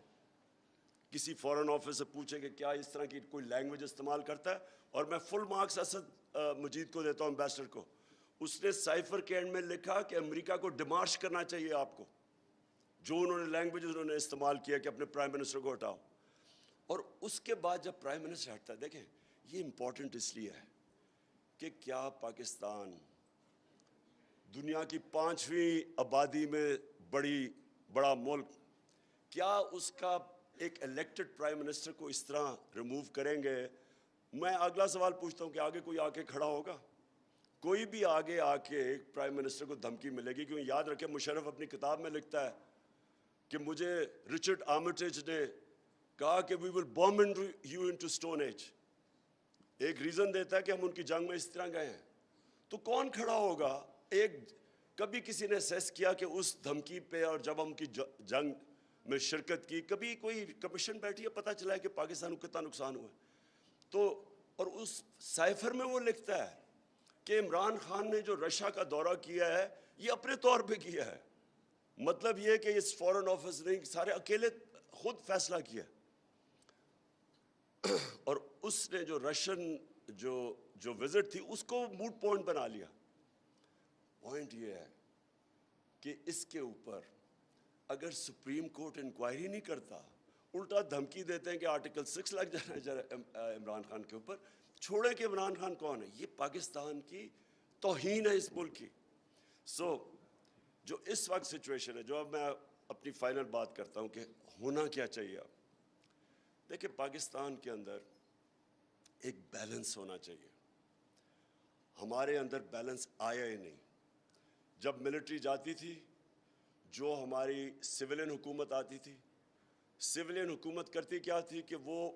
کسی فورن آفس سے پوچھیں کہ کیا اس طرح کی کوئی لینگویج استعمال کرتا ہے, اور میں فل مارکس اسد مجید کو دیتا ہوں, امبیسڈر کو. اس نے سائفر کے اینڈ میں لکھا کہ امریکہ کو ڈیمارش کرنا چاہیے آپ کو, جو انہوں نے لینگویج انہوں نے استعمال کیا کہ اپنے پرائم منسٹر کو ہٹاؤ. اور اس کے بعد جب پرائم منسٹر ہٹتا ہے, دیکھیں یہ امپورٹنٹ اس لیے ہے کہ کیا پاکستان دنیا کی 5ویں آبادی میں بڑا ملک, کیا اس کا ایک الیکٹڈ پرائم منسٹر کو اس طرح ریموو کریں گے؟ میں اگلا سوال پوچھتا ہوں کہ آگے کوئی آ کے کھڑا ہوگا؟ کوئی بھی آگے آ کے پرائم منسٹر کو دھمکی ملے گی, کیونکہ یاد رکھیں مشرف اپنی کتاب میں لکھتا ہے کہ مجھے رچرڈ آرمیٹیج نے کہا کہ we will bomb you into stone age. ایک ریزن دیتا ہے کہ ہم ان کی جنگ میں اس طرح گئے ہیں. تو کون کھڑا ہوگا؟ کبھی کسی نے سیس کیا کہ اس دھمکی پہ, اور جب ہم کی جنگ میں شرکت کی, کبھی کوئی کمیشن بیٹھی ہے پتہ چلا ہے کہ پاکستان کو کتنا نقصان ہوا ہے؟ تو اور اس سائفر میں وہ لکھتا ہے کہ عمران خان نے جو رشیا کا دورہ کیا ہے یہ اپنے طور پہ کیا ہے, مطلب یہ کہ اس فورن آفس نے سارے اکیلے خود فیصلہ کیا. اور اس نے جو رشین جو وزٹ تھی اس کو موڈ پوائنٹ بنا لیا. پوائنٹ یہ ہے کہ اس کے اوپر اگر سپریم کورٹ انکوائری نہیں کرتا, الٹا دھمکی دیتے ہیں کہ آرٹیکل 6 لگ جانا ہے عمران خان کے اوپر, چھوڑے کہ عمران خان کون ہے. یہ پاکستان کی توہین ہے اس ملک کی. جو اس وقت سچویشن ہے, جو اب میں اپنی فائنل بات کرتا ہوں کہ ہونا کیا چاہیے. دیکھیں پاکستان کے اندر ایک بیلنس ہونا چاہیے. ہمارے اندر بیلنس آیا ہی نہیں. جب ملٹری جاتی تھی, جو ہماری سویلین حکومت آتی تھی, سویلین حکومت کرتی کیا تھی کہ وہ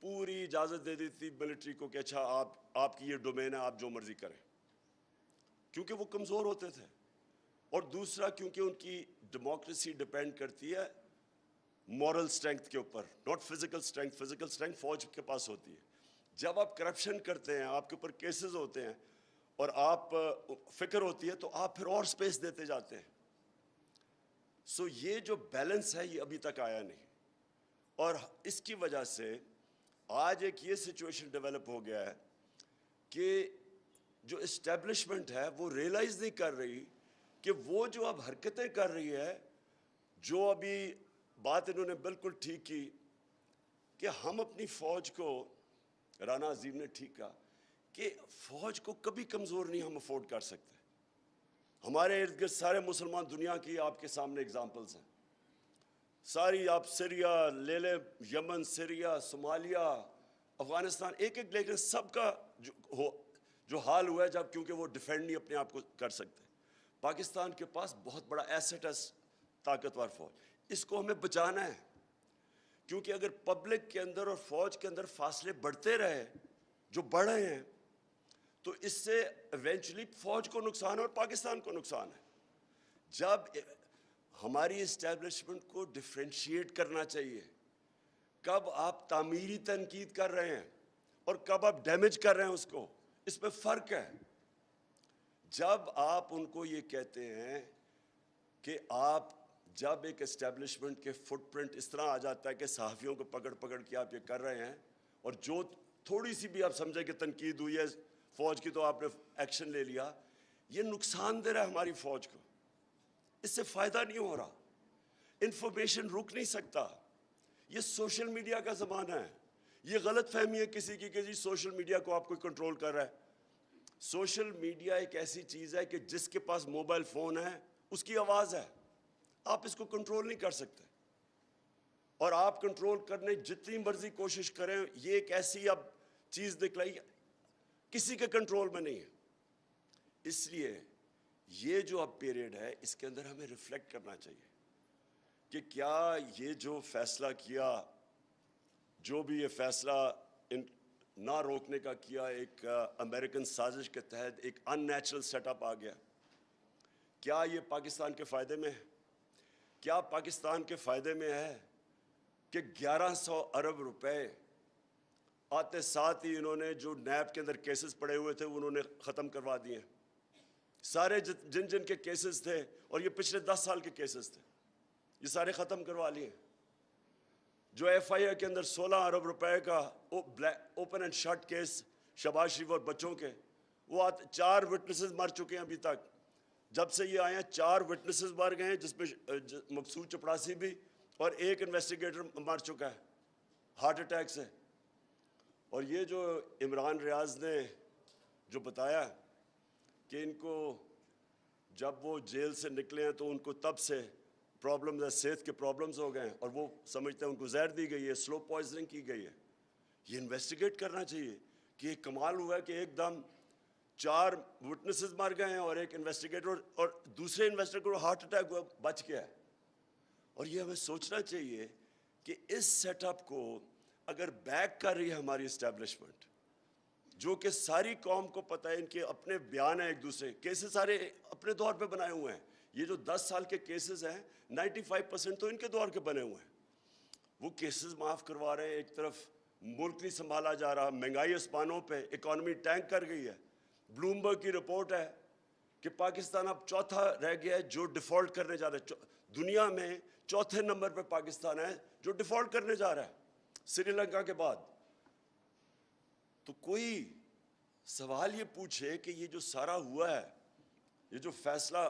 پوری اجازت دے دیتی تھی ملٹری کو کہ اچھا آپ کی یہ ڈومین ہے, آپ جو مرضی کریں, کیونکہ وہ کمزور ہوتے تھے. اور دوسرا کیونکہ ان کی ڈیموکریسی ڈیپینڈ کرتی ہے مورل سٹرینگتھ کے اوپر, ناٹ فزیکل سٹرینگتھ. فزیکل سٹرینگتھ فوج کے پاس ہوتی ہے. جب آپ کرپشن کرتے ہیں, آپ کے اوپر کیسز ہوتے ہیں, اور آپ فکر ہوتی ہے, تو آپ پھر اور سپیس دیتے جاتے ہیں. یہ جو بیلنس ہے یہ ابھی تک آیا نہیں, اور اس کی وجہ سے آج ایک یہ سچویشن ڈیولپ ہو گیا ہے کہ جو اسٹیبلشمنٹ ہے وہ ریئلائز نہیں کر رہی کہ وہ جو اب حرکتیں کر رہی ہے, جو ابھی بات انہوں نے بالکل ٹھیک کی کہ ہم اپنی فوج کو, رانا عظیم نے ٹھیک کہا کہ فوج کو کبھی کمزور نہیں ہم افورڈ کر سکتے. ہمارے ارد گرد سارے مسلمان دنیا کی آپ کے سامنے اگزامپلز ہیں ساری. آپ سیریا لے لیں, یمن, سیریا, صومالیہ, افغانستان, ایک لیکن سب کا جو حال ہوا ہے جب کیونکہ وہ ڈیفینڈ نہیں اپنے آپ کو کر سکتے. پاکستان کے پاس بہت بڑا ایسٹ ہے, طاقتور فوج. اس کو ہمیں بچانا ہے، کیونکہ اگر پبلک کے اندر اور فوج کے اندر فاصلے بڑھتے رہے جو بڑھ رہے ہیں تو اس سے ایونچولی فوج کو نقصان ہے اور پاکستان کو نقصان ہے۔ جب ہماری اسٹیبلشمنٹ کو ڈفرینشیٹ کرنا چاہیے، کب آپ تعمیری تنقید کر رہے ہیں اور کب آپ ڈیمیج کر رہے ہیں اس کو، اس میں فرق ہے۔ جب آپ ان کو یہ کہتے ہیں کہ آپ جب ایک اسٹیبلشمنٹ کے فٹ پرنٹ اس طرح آ جاتا ہے کہ صحافیوں کو پکڑ پکڑ کے آپ یہ کر رہے ہیں، اور جو تھوڑی سی بھی آپ سمجھیں کہ تنقید ہوئی ہے فوج کی تو آپ نے ایکشن لے لیا، یہ نقصان دہ رہا ہے ہماری فوج کو، اس سے فائدہ نہیں ہو رہا، انفارمیشن رک نہیں سکتا۔ یہ سوشل میڈیا کا زمانہ ہے، یہ غلط فہمی ہے کسی کی کہ جی سوشل میڈیا کو آپ کو کنٹرول کر رہا ہے۔ سوشل میڈیا ایک ایسی چیز ہے کہ جس کے پاس موبائل فون ہے اس کی آواز ہے، آپ اس کو کنٹرول نہیں کر سکتے، اور آپ کنٹرول کرنے جتنی مرضی کوشش کریں، یہ ایک ایسی اب چیز نکلائی کسی کے کنٹرول میں نہیں ہے۔ اس لیے یہ جو اب پیریڈ ہے اس کے اندر ہمیں ریفلیکٹ کرنا چاہیے کہ کیا یہ جو فیصلہ کیا، جو بھی یہ فیصلہ نہ روکنے کا کیا، ایک امریکن سازش کے تحت ایک ان نیچرل سیٹ اپ آ گیا، کیا یہ پاکستان کے فائدے میں ہے؟ کیا پاکستان کے فائدے میں ہے کہ 1100 ارب روپے آتے ساتھ ہی انہوں نے جو نیب کے اندر کیسز پڑے ہوئے تھے انہوں نے ختم کروا دیے، سارے جن کے کیسز تھے، اور یہ پچھلے 10 سال کے کیسز تھے، یہ سارے ختم کروا لیے۔ جو ایف آئی اے کے اندر 16 ارب روپے کا open and shut case Shahbaz Sharif اور بچوں کے، وہ 4 وٹنسز مر چکے ہیں ابھی تک، جب سے یہ آئے ہیں 4 وٹنسز مر گئے ہیں، جس میں مقصود چپڑاسی بھی، اور ایک انویسٹیگیٹر مر چکا ہے ہارٹ اٹیک سے۔ اور یہ جو عمران ریاض نے جو بتایا کہ ان کو جب وہ جیل سے نکلے ہیں تو ان کو تب سے پرابلمز ہے، صحت کے پرابلمز ہو گئے ہیں، اور وہ سمجھتے ہیں ان کو زہر دی گئی ہے، سلو پوائزننگ کی گئی ہے۔ یہ انویسٹیگیٹ کرنا چاہیے کہ ایک کمال ہوا ہے کہ ایک دم 4 وٹنسز مر گئے ہیں اور ایک انویسٹیگیٹر اور دوسرے انویسٹیگیٹر کو ہارٹ اٹیک ہوا بچ گیا ہے۔ اور یہ ہمیں سوچنا چاہیے کہ اس سیٹ اپ کو اگر بیک کر رہی ہے ہماری اسٹیبلشمنٹ، جو کہ ساری قوم کو پتہ ہے، ان کے اپنے بیان ہیں، ایک دوسرے کیسز سارے اپنے دور پہ بنائے ہوئے ہیں، یہ جو 10 سال کے کیسز ہیں 95% تو ان کے دور کے بنے ہوئے ہیں، وہ کیسز معاف کروا رہے ہیں۔ ایک طرف ملک نہیں سنبھالا جا رہا، مہنگائی اسمانوں پہ، اکانومی ٹینک کر گئی ہے، بلومبرگ کی رپورٹ ہے کہ پاکستان اب چوتھا رہ گیا ہے جو ڈیفالٹ کرنے جا رہا ہے، دنیا میں چوتھے نمبر پہ پاکستان ہے جو ڈیفالٹ کرنے جا رہا ہے سری لنکا کے بعد۔ تو کوئی سوال یہ پوچھے کہ یہ جو سارا ہوا ہے، یہ جو فیصلہ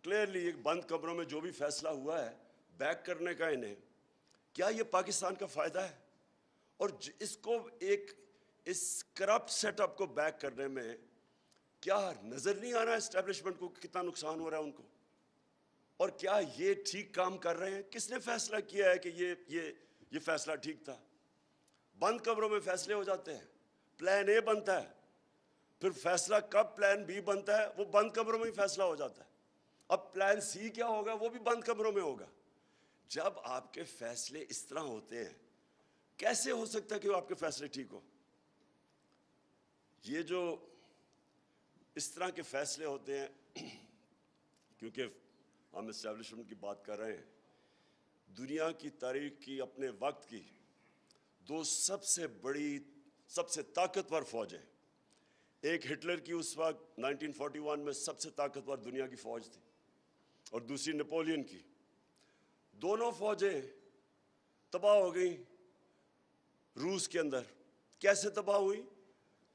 کلیئرلی ایک بند کمروں میں جو بھی فیصلہ ہوا ہے بیک کرنے کا، انہیں کیا یہ پاکستان کا فائدہ ہے؟ اور اس کو ایک اس کرپٹ سیٹ اپ کو بیک کرنے میں کیا نظر نہیں آ رہا ہے اسٹیبلشمنٹ کو کتنا نقصان ہو رہا ہے ان کو؟ اور کیا یہ ٹھیک کام کر رہے ہیں؟ کس نے فیصلہ کیا ہے کہ یہ فیصلہ ٹھیک تھا؟ بند کمروں میں فیصلے ہو جاتے ہیں، پلان اے بنتا ہے، پھر فیصلہ کب پلان بی بنتا ہے وہ بند کمروں میں ہی فیصلہ ہو جاتا ہے۔ اب پلان سی کیا ہوگا وہ بھی بند کمروں میں ہوگا۔ جب آپ کے فیصلے اس طرح ہوتے ہیں کیسے ہو سکتا ہے کہ وہ آپ کے فیصلے ٹھیک ہو؟ یہ جو اس طرح کے فیصلے ہوتے ہیں، کیونکہ ہم اسٹیبلشمنٹ کی بات کر رہے ہیں، دنیا کی تاریخ کی اپنے وقت کی 2 سب سے بڑی سب سے طاقتور فوجیں، ایک ہٹلر کی اس وقت 1941 میں سب سے طاقتور دنیا کی فوج تھی، اور دوسری نپولین کی۔ دونوں فوجیں تباہ ہو گئیں روس کے اندر۔ کیسے تباہ ہوئی؟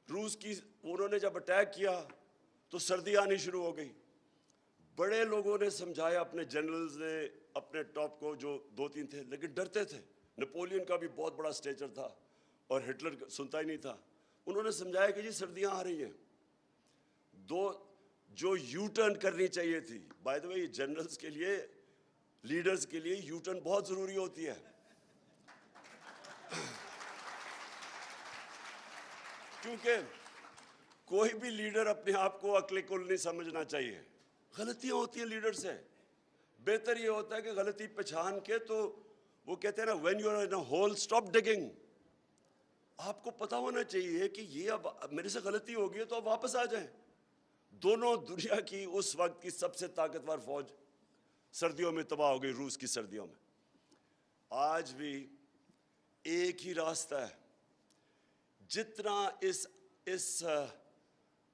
روس کی انہوں نے جب اٹیک کیا تو سردی آنی شروع ہو گئی۔ بڑے لوگوں نے سمجھایا، اپنے جنرلز نے، اپنے ٹاپ کو جو 2-3 تھے، لیکن ڈرتے تھے۔ نپولین کا بھی بہت بڑا اسٹیچر تھا اور ہٹلر سنتا ہی نہیں تھا۔ انہوں نے سمجھایا کہ جی سردیاں آ رہی ہیں، جو یو ٹرن کرنی چاہیے تھی، بائی دا وے یہ جنرلز کے لیے، لیڈرز کے لیے یو ٹرن بہت ضروری ہوتی ہے، کیونکہ کوئی بھی لیڈر اپنے آپ کو عقل کل نہیں سمجھنا چاہیے، غلطیاں ہوتی ہیں لیڈر سے۔ بہتر یہ ہوتا ہے کہ غلطی پہچان کے تو وہ کہتے ہیں نا when you are in a hole stop digging. آپ کو پتا ہونا چاہیے کہ یہ اب میرے سے غلطی ہوگی ہے تو اب واپس آ جائیں. دونوں دنیا کی اس وقت کی سب سے طاقتور فوج سردیوں میں تباہ ہو گئی, روس کی سردیوں میں. آج بھی ایک ہی راستہ ہے. جتنا اس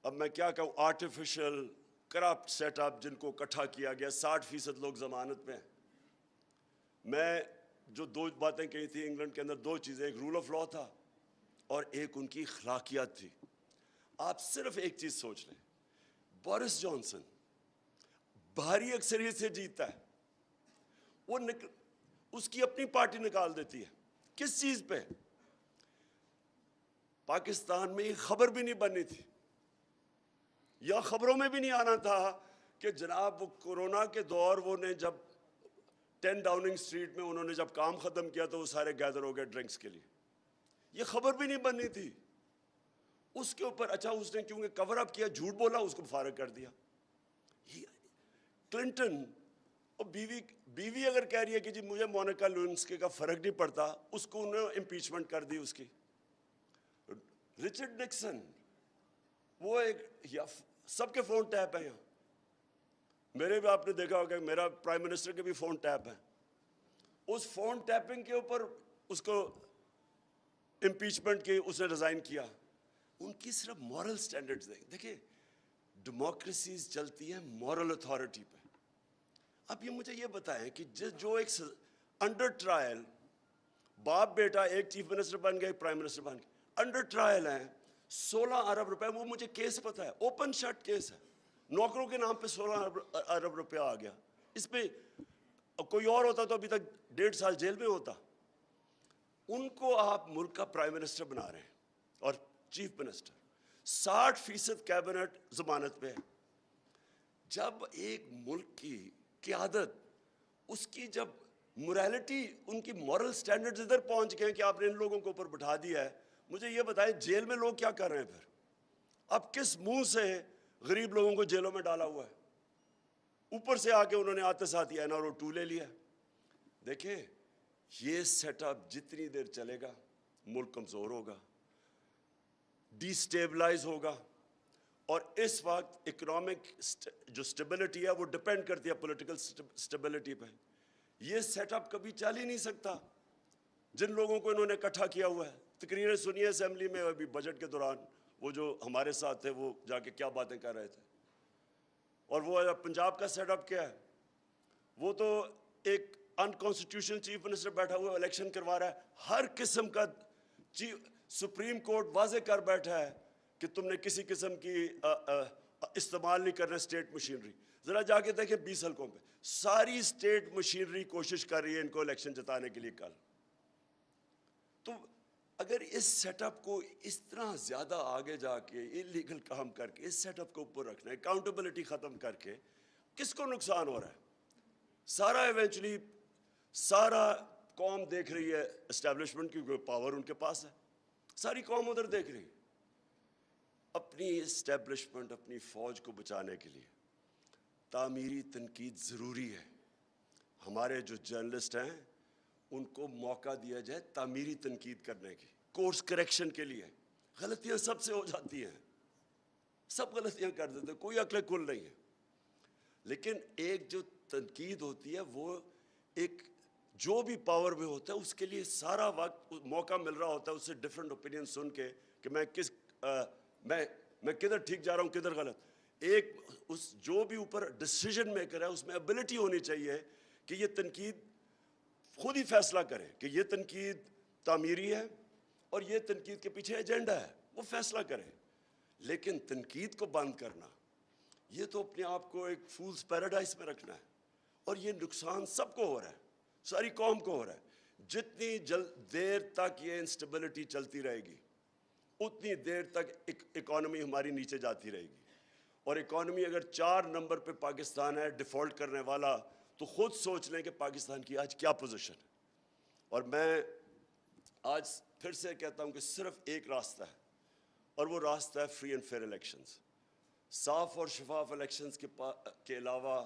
اب میں کیا کہوں آرٹیفیشل کرپٹ سیٹ اپ جن کو اکٹھا کیا گیا, 60% لوگ ضمانت پہ ہیں. میں جو 2 باتیں کہی تھی انگلینڈ کے اندر, 2 چیزیں, ایک رول آف لا تھا اور ایک ان کی اخلاقیات تھی. آپ صرف ایک چیز سوچ لیں, بورس جانسن بھاری اکثریت سے جیتتا ہے, وہ اس کی اپنی پارٹی نکال دیتی ہے. کس چیز پہ؟ پاکستان میں یہ خبر بھی نہیں بنی تھی, یا خبروں میں بھی نہیں آنا تھا کہ جناب وہ کورونا کے دور وہ نے جب 10 ڈاؤننگ اسٹریٹ میں انہوں نے جب کام ختم کیا تو وہ سارے گیدر ہو گئے ڈرنکس کے لیے. یہ خبر بھی نہیں بنی تھی. اس کے اوپر اچھا اس نے کیونکہ کور اپ کیا, جھوٹ بولا, اس کو فارغ کر دیا. کلنٹن اور بیوی اگر کہہ رہی ہے کہ جی مجھے مونیکا لیونسکی کا فرق نہیں پڑتا, اس کو انہوں نے امپیچمنٹ کر دی اس کی. رچرڈ نکسن وہ ایک سب کے فون ٹیپ ہیں یہاں, میرے بھی آپ نے دیکھا ہوگا میرا پرائم منسٹر کے بھی فون ٹیپ ہیں. اس فون ٹیپنگ کے اوپر اس کو امپیچمنٹ کی, اس نے ریزائن کیا. ان کی صرف مورل سٹینڈرڈز دیکھیں, ڈیموکریسیز چلتی ہیں مورل اتھارٹی پہ. اب یہ مجھے یہ بتائیں کہ جو ایک انڈر ٹرائل باپ بیٹا ایک چیف منسٹر بن گئے, پرائم منسٹر بن گئے, انڈر ٹرائل ہیں, 16 ارب روپے, وہ مجھے کیس پتہ ہے, اوپن شٹ کیس ہے, نوکروں کے نام پہ 16 ارب روپیہ آ گیا. اس پہ کوئی اور ہوتا تو ابھی تک 1.5 سال جیل میں ہوتا. ان کو آپ ملک کا پرائم منسٹر بنا رہے ہیں اور چیف منسٹر, 60% کیبنٹ ضمانت پہ ہے. جب ایک ملک کی قیادت, اس کی جب موریلٹی, ان کی مورل سٹینڈرڈز ادھر پہنچ گئے کہ آپ نے ان لوگوں کو اوپر بٹھا دیا ہے, مجھے یہ بتائیں جیل میں لوگ کیا کر رہے ہیں پھر؟ اب کس منہ سے غریب لوگوں کو جیلوں میں ڈالا ہوا ہے؟ اوپر سے آ کے انہوں نے آتے ساتھ ہی NRO 2 لے لیا. دیکھیں یہ سیٹ اپ جتنی دیر چلے گا ملک کمزور ہوگا, ڈی سٹیبلائز ہوگا. اور اس وقت اکنامک جو سٹیبلٹی ہے وہ ڈپینڈ کرتی ہے پولیٹیکل سٹیبلٹی پہ. یہ سیٹ اپ کبھی چل ہی نہیں سکتا جن لوگوں کو انہوں نے اکٹھا کیا ہوا ہے. تقریریں سنیے اسمبلی میں ابھی بجٹ کے دوران, وہ جو ہمارے ساتھ تھے وہ جا کے کیا باتیں کر رہے تھے. اور وہ پنجاب کا سیٹ اپ کیا ہے, وہ تو ایک انکانسٹیٹیوشنل چیف منسٹر بیٹھا ہوا الیکشن کروا رہا ہے. ہر قسم کا سپریم کورٹ واضح کر بیٹھا ہے کہ تم نے کسی قسم کی استعمال نہیں کرنا اسٹیٹ مشینری. ذرا جا کے دیکھیں 20 حلقوں پہ ساری اسٹیٹ مشینری کوشش کر رہی ہے ان کو الیکشن جتانے کے لیے. کل تو اگر اس سیٹ اپ کو اس طرح زیادہ آگے جا کے انلیگل کام کر کے اس سیٹ اپ کو اوپر رکھنا ہے, اکاؤنٹیبلٹی ختم کر کے, کس کو نقصان ہو رہا ہے؟ سارا ایونچولی سارا قوم دیکھ رہی ہے اسٹیبلشمنٹ کی پاور ان کے پاس ہے, ساری قوم ادھر دیکھ رہی ہے. اپنی اسٹیبلشمنٹ, اپنی فوج کو بچانے کے لیے تعمیری تنقید ضروری ہے. ہمارے جو جرنلسٹ ہیں ان کو موقع دیا جائے تعمیری تنقید کرنے کی, کورس کریکشن کے لیے. غلطیاں سب سے ہو جاتی ہیں, سب غلطیاں کر دیتے, کوئی عقل کھل نہیں ہے. لیکن ایک جو تنقید ہوتی ہے وہ ایک جو بھی پاور میں ہوتا ہے اس کے لیے سارا وقت موقع مل رہا ہوتا ہے اس سے ڈفرینٹ اوپینین سن کے کہ میں کدھر ٹھیک جا رہا ہوں کدھر غلط. ایک اس جو بھی اوپر ڈیسیژن میکر ہے اس میں ایبلٹی ہونی چاہیے کہ یہ تنقید خود ہی فیصلہ کرے کہ یہ تنقید تعمیری ہے اور یہ تنقید کے پیچھے ایجنڈا ہے, وہ فیصلہ کرے. لیکن تنقید کو بند کرنا یہ تو اپنے آپ کو ایک فولز پیراڈائز میں رکھنا ہے, اور یہ نقصان سب کو ہو رہا ہے, ساری قوم کو ہو رہا ہے. جتنی دیر تک یہ انسٹیبلٹی چلتی رہے گی اتنی دیر تک اکانومی ہماری نیچے جاتی رہے گی. اور اکانومی اگر 4 نمبر پہ پاکستان ہے ڈیفالٹ کرنے والا, تو خود سوچ لیں کہ پاکستان کی آج کیا پوزیشن ہے. اور میں آج پھر سے کہتا ہوں کہ صرف ایک راستہ ہے, اور وہ راستہ ہے فری اینڈ فیئر الیکشنز. صاف اور شفاف الیکشنز کے علاوہ